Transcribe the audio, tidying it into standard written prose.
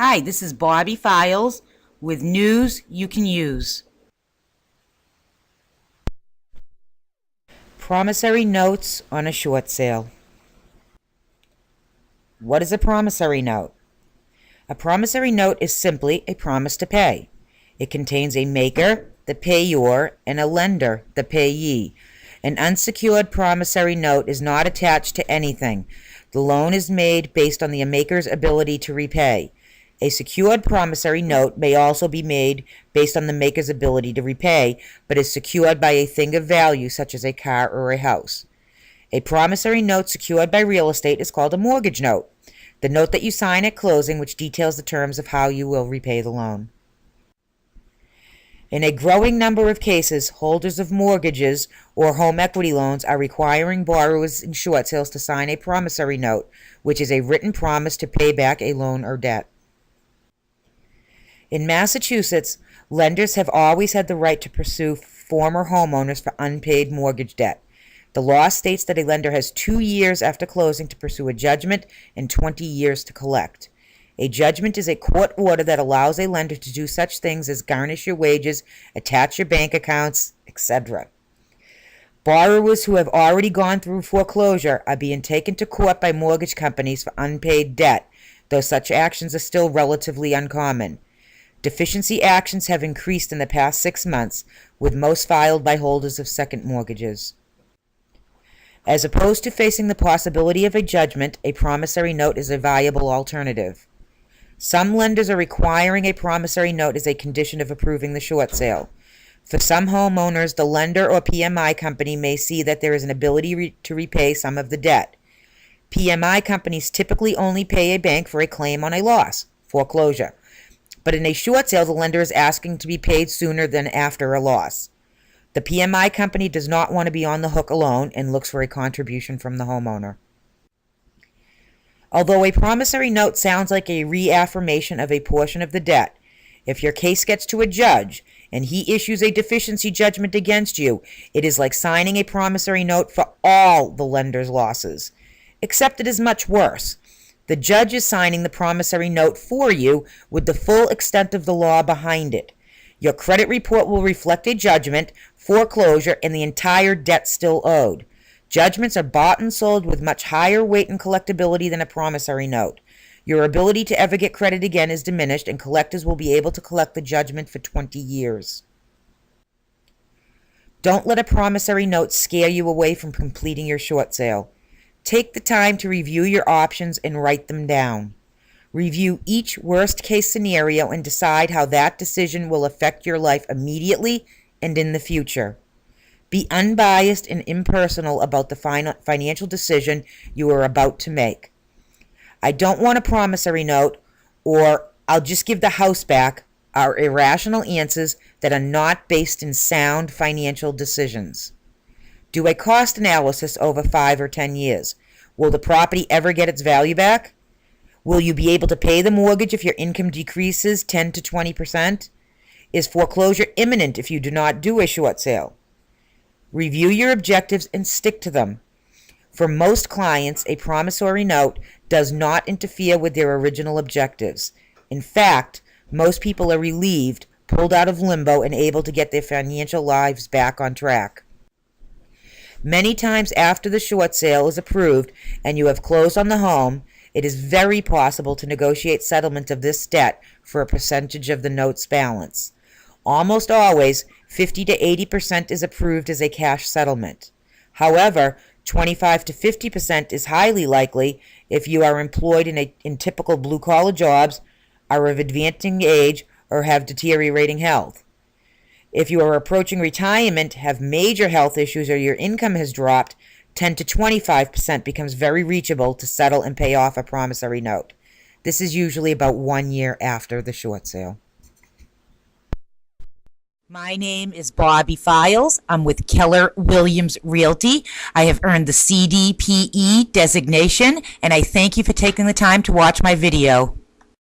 Hi, this is Bobbie Files with news you can use. Promissory notes on a short sale. What is a promissory note? A promissory note is simply a promise to pay. It contains a maker, the payor, and a lender, the payee. An unsecured promissory note is not attached to anything. The loan is made based on the maker's ability to repay. A secured promissory note may also be made based on the maker's ability to repay, but is secured by a thing of value such as a car or a house. A promissory note secured by real estate is called a mortgage note, the note that you sign at closing which details the terms of how you will repay the loan. In a growing number of cases, holders of mortgages or home equity loans are requiring borrowers in short sales to sign a promissory note, which is a written promise to pay back a loan or debt. In Massachusetts, lenders have always had the right to pursue former homeowners for unpaid mortgage debt. The law states that a lender has 2 years after closing to pursue a judgment and 20 years to collect. A judgment is a court order that allows a lender to do such things as garnish your wages, attach your bank accounts, etc. Borrowers who have already gone through foreclosure are being taken to court by mortgage companies for unpaid debt, though such actions are still relatively uncommon. Deficiency actions have increased in the past 6 months, with most filed by holders of second mortgages. As opposed to facing the possibility of a judgment, a promissory note is a viable alternative. Some lenders are requiring a promissory note as a condition of approving the short sale. For some homeowners, the lender or PMI company may see that there is an ability to repay some of the debt. PMI companies typically only pay a bank for a claim on a loss, foreclosure. But in a short sale, the lender is asking to be paid sooner than after a loss. The PMI company does not want to be on the hook alone and looks for a contribution from the homeowner. Although a promissory note sounds like a reaffirmation of a portion of the debt, if your case gets to a judge and he issues a deficiency judgment against you, it is like signing a promissory note for all the lender's losses, except it is much worse. The judge is signing the promissory note for you with the full extent of the law behind it. Your credit report will reflect a judgment, foreclosure, and the entire debt still owed. Judgments are bought and sold with much higher weight and collectability than a promissory note. Your ability to ever get credit again is diminished, and collectors will be able to collect the judgment for 20 years. Don't let a promissory note scare you away from completing your short sale. Take the time to review your options and write them down. Review each worst-case scenario and decide how that decision will affect your life immediately and in the future. Be unbiased and impersonal about the financial decision you are about to make. "I don't want a promissory note," or "I'll just give the house back," are irrational answers that are not based in sound financial decisions. Do a cost analysis over 5 or 10 years. Will the property ever get its value back? Will you be able to pay the mortgage if your income decreases 10 to 20%? Is foreclosure imminent if you do not do a short sale? Review your objectives and stick to them. For most clients, a promissory note does not interfere with their original objectives. In fact, most people are relieved, pulled out of limbo, and able to get their financial lives back on track. Many times after the short sale is approved and you have closed on the home, it is very possible to negotiate settlement of this debt for a percentage of the note's balance. Almost always, 50 to 80% is approved as a cash settlement. However, 25 to 50% is highly likely if you are employed in typical blue-collar jobs, are of advancing age, or have deteriorating health. If you are approaching retirement, have major health issues, or your income has dropped, 10 to 25% becomes very reachable to settle and pay off a promissory note. This is usually about 1 year after the short sale. My name is Bobbie Files. I'm with Keller Williams Realty. I have earned the CDPE designation, and I thank you for taking the time to watch my video.